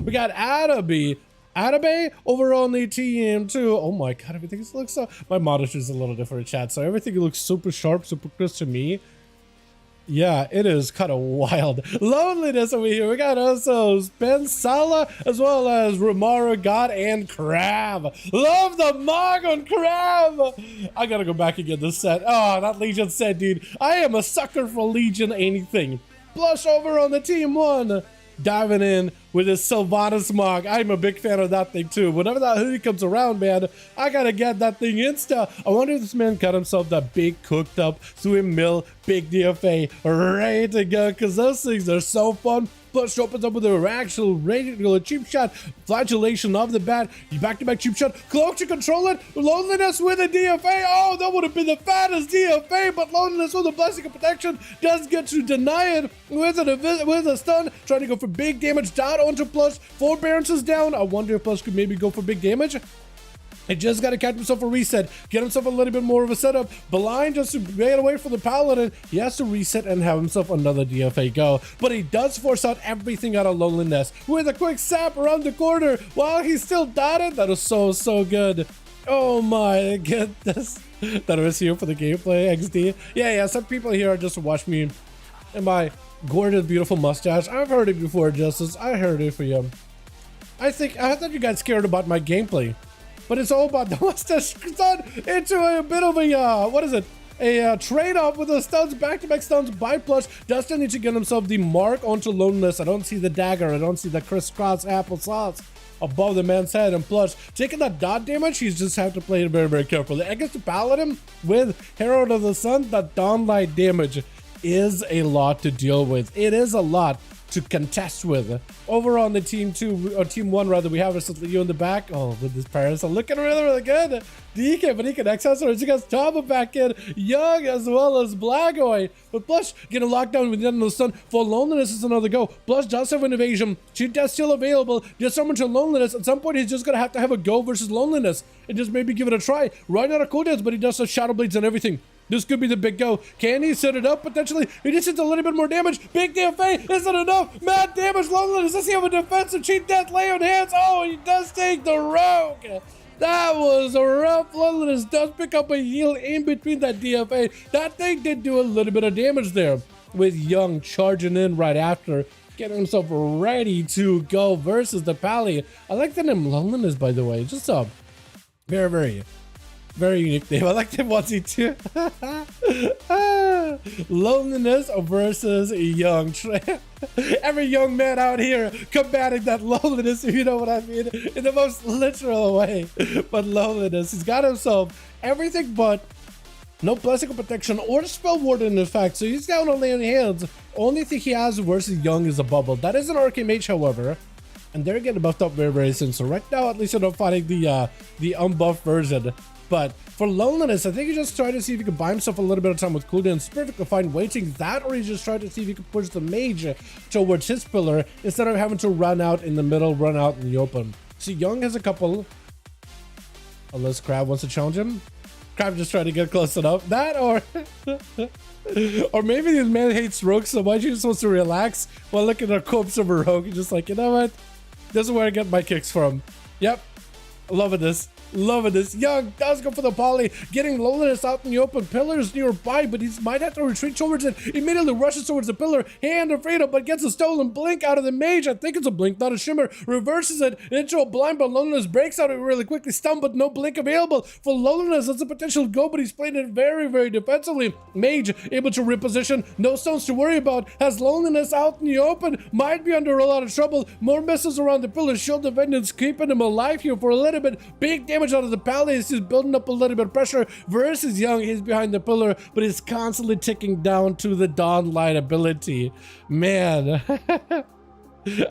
We got Atabe over on the team too. Oh my god, everything looks so... My monitor's a little different, chat, so everything looks super sharp, super crisp to me. Yeah, it is kind of wild. Loneliness over here. We got also Ben Sala as well as Romara, God, and Crab. Love the Mog on Crab. I gotta go back and get this set. Oh, that Legion set, dude. I am a sucker for Legion anything. Blush over on the team one. Diving in with his Sylvanas Mog. I'm a big fan of that thing too. Whenever that hoodie comes around, man, I gotta get that thing insta. I wonder if this man got himself that big cooked up swim mill big DFA ready to go, because those things are so fun. Plus opens up with an actual regular cheap shot, flagellation of the bat, back-to-back cheap shot, cloak to control it, loneliness with a DFA. Oh, that would have been the fattest DFA, but loneliness with a blessing of protection does get to deny it with a stun, trying to go for big damage down onto Plush. Forbearances down. I wonder if Plush could maybe go for big damage. I just got to catch himself a reset, get himself a little bit more of a setup. Blind just to get away from the Paladin. He has to reset and have himself another DFA go. But he does force out everything out of Loneliness with a quick sap around the corner while he's still dotted. That is so good. Oh my goodness. That was here for the gameplay, XD. Yeah, some people here are just watch me and my gorgeous, beautiful mustache. I've heard it before, Justice. I heard it for you. I thought you got scared about my gameplay. But it's all about the mustache stun into a bit of a, what is it? A trade-off with the stuns, back-to-back stuns by Plush. Does still need to get himself the mark onto Loneliness. I don't see the dagger. I don't see the crisscross applesauce above the man's head. And Plush taking that dot damage, he's just have to play it very carefully. Against the Paladin with Herald of the Sun, that Dawnlight damage is a lot to deal with. It is a lot to contest with. Over on the team 2, or team 1 rather, we have ourselves Leo in the back. Oh, with his parents are looking really good. DK, but he can access her. She got Taba back in, Young as well as Blagoy. But Blush getting locked down with the end of the sun. For Loneliness is another go. Blush does have an evasion. She does still available. Just someone to Loneliness. At some point, he's just gonna have to have a go versus Loneliness and just maybe give it a try. Right out of cooldowns, but he does have Shadow Blades and everything. This could be the big go. Can he set it up potentially? He just hits a little bit more damage. Big DFA isn't enough. Mad damage. Loneliness. Does he have a defensive cheat death lay on hands? Oh, he does take the rogue. That was a rough. Loneliness does pick up a heal in between that DFA. That thing did do a little bit of damage there with Young charging in right after, getting himself ready to go versus the Pally. I like the name Loneliness, by the way. Just a very unique name. I like the onesie too. Loneliness versus Young. Every young man out here combating that loneliness, if you know what I mean, in the most literal way. But Loneliness, he's got himself everything but no blessing of protection or spell warden in fact, so he's down on laying hands. Only thing he has versus Young is a bubble. That is an arcane mage, however, and they're getting buffed up very soon. So right now, at least they're not fighting the unbuffed version. But for Loneliness, I think he just tried to see if he could buy himself a little bit of time with cooldown. Perfectly fine waiting that, or he just tried to see if he could push the mage towards his pillar instead of having to run out in the middle, run out in the open. So Young has a couple, unless Crab wants to challenge him. Crab just trying to get close enough. That or or maybe this man hates Rogue so much he just wants to relax while looking at a corpse of a Rogue. He's just like, you know what? This is where I get my kicks from. Yep. Loving this. Loving this. Young does go for the poly, getting Loneliness out in the open. Pillars nearby, but he might have to retreat towards it. Immediately rushes towards the pillar. Hand of freedom, but gets a stolen blink out of the mage. I think it's a blink, not a shimmer. Reverses it into a blind, but Loneliness breaks out of it really quickly. Stun, but no blink available. For Loneliness, that's a potential go, but he's playing it very defensively. Mage able to reposition. No stones to worry about. Has Loneliness out in the open. Might be under a lot of trouble. More missiles around the pillar. Shield of Vengeance keeping him alive here for a little bit. Big damage out of the Palace. He's building up a little bit of pressure versus Young. He's behind the pillar, but he's constantly ticking down to the Dawn Light ability. Man.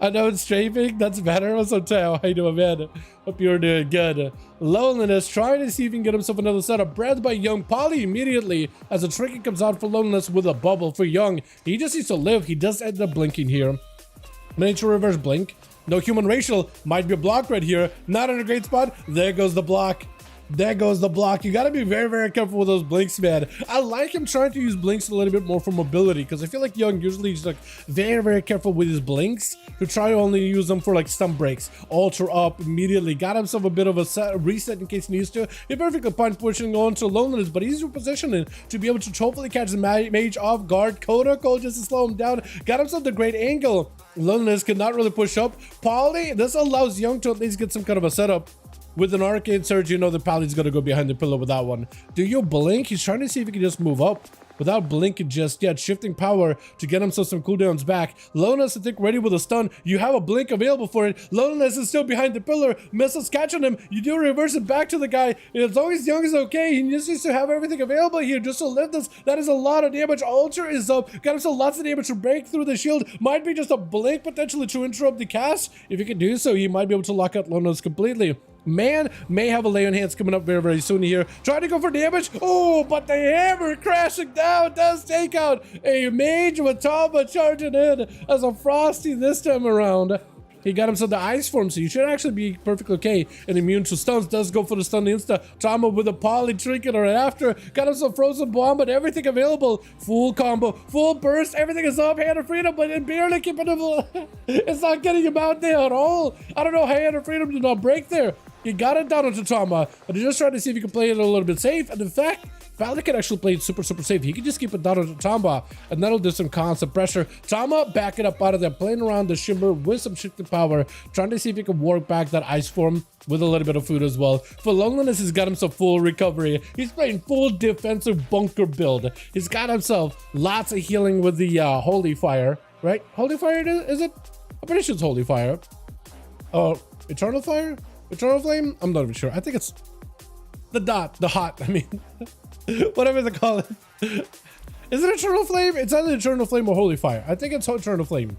I know it's strafing. That's better. What's up, Tao? How you doing, man? Hope you're doing good. Loneliness trying to see if he can get himself another setup. Bred by Young. Poly immediately as a tricky comes out for Loneliness with a bubble for Young. He just needs to live. He does end up blinking here. Miniature reverse blink. No human racial. Might be a block right here. Not in a great spot. There goes the block. There goes the block. You got to be very, very careful with those blinks, man. I like him trying to use blinks a little bit more for mobility because I feel like Young usually is like very, very careful with his blinks to try to only use them for like stun breaks. Ultra up immediately. Got himself a bit of a reset in case he needs to. He perfectly fine pushing on to Loneliness, but he's repositioning to be able to hopefully catch the mage off guard. Coda just to slow him down. Got himself the great angle. Loneliness could not really push up. Polly, this allows Young to at least get some kind of a setup. With an Arcade Surge, you know the Pally's gonna go behind the pillar with that one. Do you blink? He's trying to see if he can just move up without blinking just yet. Shifting power to get himself some cooldowns back. Loneliness, I think, ready with a stun. You have a blink available for it. Loneliness is still behind the pillar. Missiles catching him. You do reverse it back to the guy. As long as Young is okay, he just needs to have everything available here just to lift this. That is a lot of damage. Ultra is up. Got himself lots of damage to break through the shield. Might be just a blink potentially to interrupt the cast. If he can do so, he might be able to lock out Loneliness completely. Man may have a lay on hands coming up very, very soon here. Trying to go for damage. Oh, but the hammer crashing down does take out a mage with Tama charging in as a Frosty this time around. He got himself the ice form, so you should actually be perfectly okay and immune to stuns. Does go for the stun insta. Tama with a poly trinket right after. Got himself frozen bomb, but everything available. Full combo, full burst. Everything is up. Hand of Freedom, but it barely keeping him. It's not getting him out there at all. I don't know how Hand of Freedom did not break there. He got it down onto Tama, but he's just trying to see if he can play it a little bit safe. And in fact, Valley can actually play it super, super safe. He can just keep it down onto Tama, and that'll do some constant pressure. Tama back it up out of there, playing around the Shimmer with some shifting power, trying to see if he can work back that ice form with a little bit of food as well. For Loneliness, he's got himself full recovery. He's playing full defensive bunker build. He's got himself lots of healing with the Holy Fire, right? Holy Fire, is it? I'm pretty sure it's Holy Fire. Oh, Eternal Fire? Eternal Flame? I'm not even sure. I think it's the hot, I mean, whatever they call it. Is it Eternal Flame? It's either Eternal Flame or Holy Fire. I think it's Eternal Flame.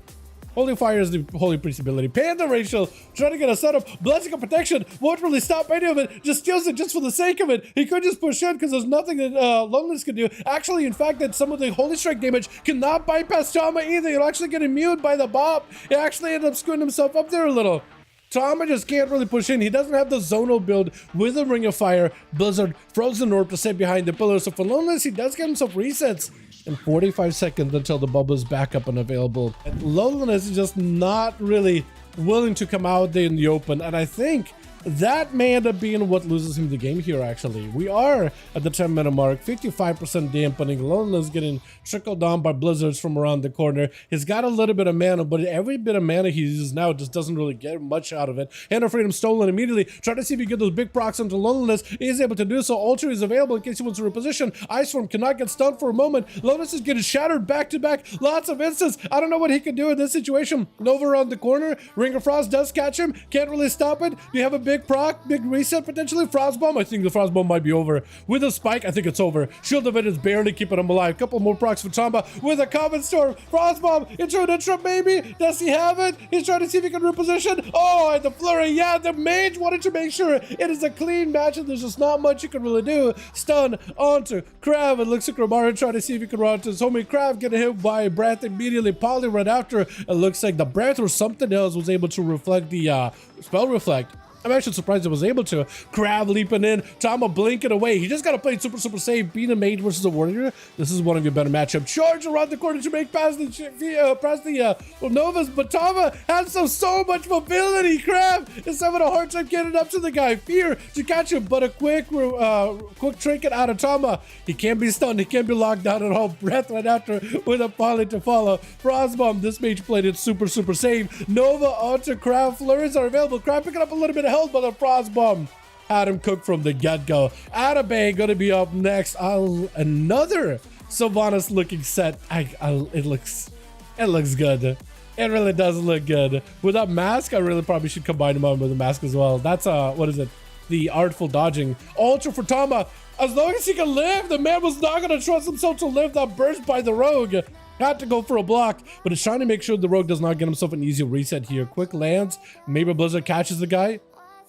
Holy Fire is the Holy Priest ability. Panda Racial trying to get a setup. Blessing of Protection won't really stop any of it. Just steals it just for the sake of it. He could just push in because there's nothing that Loneliness can do. Actually, in fact, that some of the Holy Strike damage cannot bypass Tama either. He'll actually get immune by the bop. He actually ended up screwing himself up there a little. Tama just can't really push in. He doesn't have the zonal build with a Ring of Fire, Blizzard, Frozen Orb to sit behind the pillar. So for Loneliness, he does get himself resets in 45 seconds until the bubble is back up and available. And Loneliness is just not really willing to come out there in the open. And I think that may end up being what loses him the game here, actually. We are at the 10-minute mark, 55% dampening. Loneliness getting trickled down by blizzards from around the corner. He's got a little bit of mana, but every bit of mana he uses now just doesn't really get much out of it. Hand of Freedom stolen immediately. Trying to see if he can get those big procs into Loneliness. He's able to do so. Ultra is available in case he wants to reposition. Ice Form cannot get stunned for a moment. Loneliness is getting shattered back to back. Lots of instants. I don't know what he can do in this situation. Nova around the corner. Ring of Frost does catch him. Can't really stop it. You have a big proc, big reset potentially. Frostbomb, I think the Frostbomb might be over. With a spike, I think it's over. Shield of it is barely keeping him alive. Couple more procs for Tamba with a Common Storm. Frostbomb into an intro maybe. Does he have it? He's trying to see if he can reposition. Oh, and the flurry. Yeah, the mage wanted to make sure it is a clean match and there's just not much you can really do. Stun onto Krav. It looks like Ramara trying to see if he can run to his homie. Krav getting hit by Breath immediately. Poly right after. It looks like the Breath or something else was able to reflect the spell reflect. I'm actually surprised it was able to. Crab leaping in, Tama blinking away. He just got to play super, super safe. Being a mage versus a warrior, this is one of your better matchup. Charge around the corner to make past the Novas, but Tama has so much mobility. Crab is having a hard time getting up to the guy. Fear to catch him, but a quick trinket out of Tama. He can't be stunned. He can't be locked down at all. Breath right after with a poly to follow. Frostbomb, this mage played it super, super safe. Nova onto Crab. Flurries are available. Crab picking up a little bit of health, but the Frostbomb had him cooked from the get-go. Atabay gonna be up next. Another Sylvanas looking set. It looks good. It really does look good. With that mask, I really probably should combine him on with the mask as well. That's what is it? The artful dodging. Ultra for Tama. As long as he can live, the man was not gonna trust himself to live that burst by the rogue. Had to go for a block, but it's trying to make sure the rogue does not get himself an easy reset here. Quick lands. Maybe Blizzard catches the guy.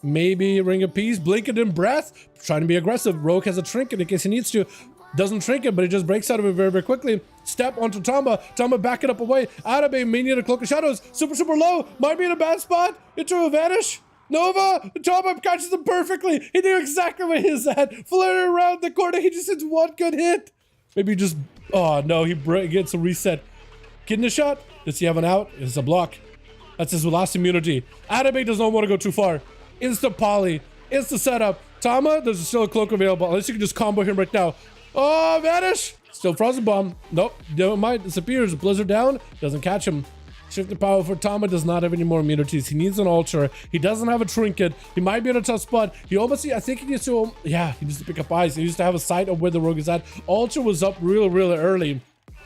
Maybe Ring of Peace, blinking in breath, trying to be aggressive. Rogue has a trinket in case he needs to. Doesn't trinket, but he just breaks out of it very, very quickly. Step onto Tamba. Tamba back it up away. Atabay, Mania to Cloak of Shadows. Super, super low. Might be in a bad spot. Into a vanish. Nova! Tama catches him perfectly. He knew exactly where he's at. Flirting around the corner. He just hits one good hit. Maybe just... Oh, no. He gets a reset. Kidney shot. Does he have an out? It's a block. That's his last immunity. Arabe does not want to go too far. Insta poly. Insta setup. Tama, there's still a cloak available. Unless you can just combo him right now. Oh, vanish. Still frozen bomb. Nope. Never mind. Disappears. Blizzard down. Doesn't catch him. Shift the power for Tama does not have any more immunities. He needs an altar. He doesn't have a trinket. He might be in a tough spot. He almost, I think he needs to, yeah, he needs to pick up eyes. He needs to have a sight of where the rogue is at. Altar was up really early.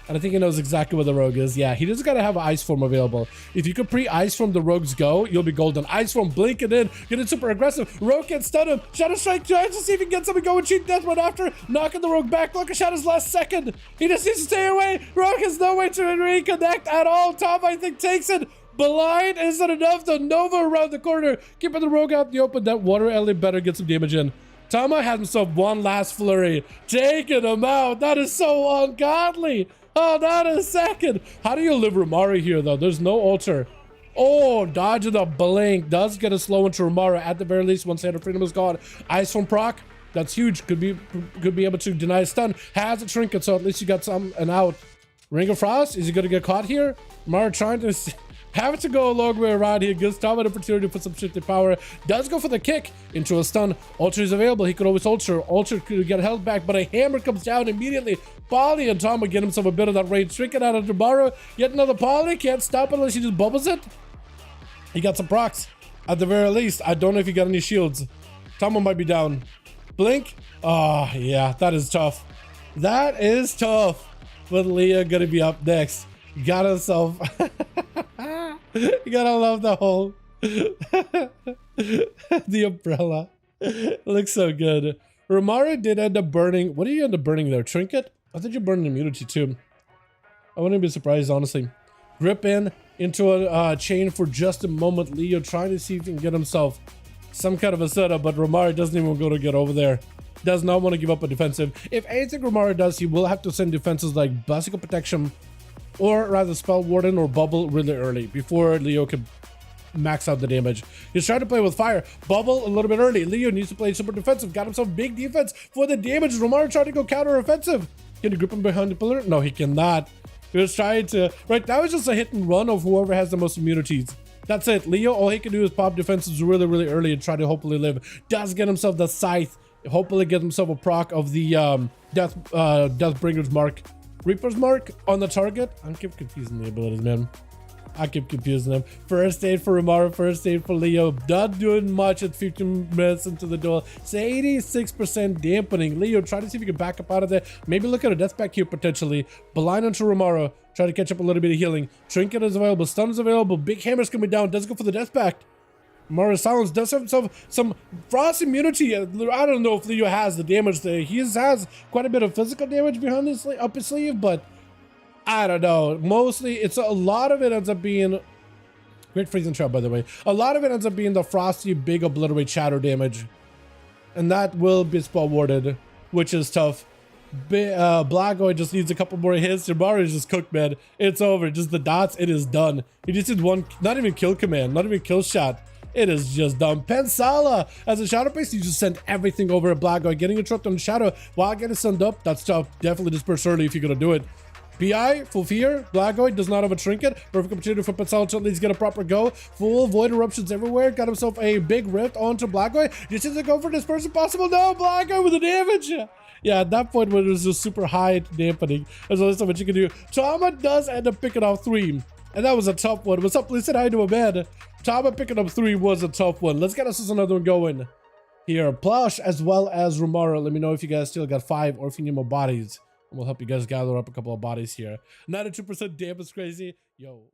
And I think he knows exactly where the rogue is. Yeah, he just got to have an ice form available. If you could pre-ice from the rogue's go, you'll be golden. Ice form, blink it in, getting super aggressive. Rogue can stun him. Shadow strike, tries to see if he can get something going. Cheat death right after, knocking the rogue back. Look at Shadow's last second. He just needs to stay away. Rogue has no way to reconnect at all. Tom, I think, takes it. Blind isn't enough. The Nova around the corner, keeping the rogue out in the open. That water alley better get some damage in. Tama had himself one last flurry, taking him out. That is so ungodly. Oh, not a second. How do you live Romara here, though? There's no altar. Oh, dodging the blink. Does get a slow into Romara at the very least once Hand of Freedom is gone. Ice from proc. That's huge. Could be able to deny stun. Has a trinket, so at least you got an out. Ring of Frost. Is he going to get caught here? Romara trying to... Having to go a long way around here. Gives Tom an opportunity to put some shifted power. Does go for the kick into a stun. Altar is available. He could always altar. Altar could get held back, but a hammer comes down immediately. Poly and Tom will get himself a bit of that range. Trinket out of tomorrow. Yet another Poly. Can't stop it unless he just bubbles it. He got some procs. At the very least, I don't know if he got any shields. Tom might be down. Blink. Oh, yeah. That is tough. That is tough. But Leah gonna be up next. Got himself... You gotta love the whole the umbrella. It looks so good. Romara did end up burning. What did you end up burning there? Trinket? I thought you burned immunity too. I wouldn't be surprised, honestly. Grip into a chain for just a moment. Leo trying to see if he can get himself some kind of a setup, but Romara doesn't even go to get over there. Does not want to give up a defensive. If anything Romara does, he will have to send defenses like Bicycle Protection, or rather Spell Warden or Bubble really early before Leo can max out the damage. He's trying to play with fire. Bubble a little bit early. Leo needs to play super defensive. Got himself big defense for the damage. Romara trying to go counter offensive. Can he grip him behind the pillar? No, he cannot. He was trying to... Right, that was just a hit and run of whoever has the most immunities. That's it. Leo, all he can do is pop defenses really early and try to hopefully live. Does get himself the Scythe. Hopefully get himself a proc of the Deathbringer's Mark. Reaper's Mark on the target. I keep confusing the abilities, man. I keep confusing them. First aid for Romara, first aid for Leo. Not doing much at 15 minutes into the duel. It's 86% dampening. Leo, try to see if you can back up out of there. Maybe look at a death back here potentially. Blind onto Romara. Try to catch up a little bit of healing. Trinket is available. Stun is available. Big hammer's coming down. Does go for the death back. Romara's silence does have some frost immunity. I don't know if Leo has the damage there. He has quite a bit of physical damage behind his up his sleeve, but I don't know. Mostly, it's a lot of it ends up being great freezing trap, by the way. A lot of it ends up being the frosty big obliterate shadow damage, and that will be spell warded, which is tough. Blagoy just needs a couple more hits. Romara is just cooked, man. It's over. Just the dots. It is done. He just did one, not even kill command, not even kill shot. It is just done. Pensala as a shadow base, you just send everything over at Blagoy. Getting a trip on shadow while getting sunned up, that's tough. Definitely disperse early if you're gonna do it. PI, full fear. Blagoy does not have a trinket. Perfect opportunity for Pensala to at least get a proper go. Full void eruptions everywhere. Got himself a big rift onto Blagoy. Just doesn't go for dispersion possible. No, Blagoy with the damage. Yeah, at that point when it was just super high dampening, there's only so much you can do. Tama does end up picking off 3. And that was a tough one. What's up? Please say hi to a man. Tama picking up 3 was a tough one. Let's get us another one going. Here, Plush as well as Romara. Let me know if you guys still got 5 or if you need more bodies. And we'll help you guys gather up a couple of bodies here. 92% damn is crazy. Yo.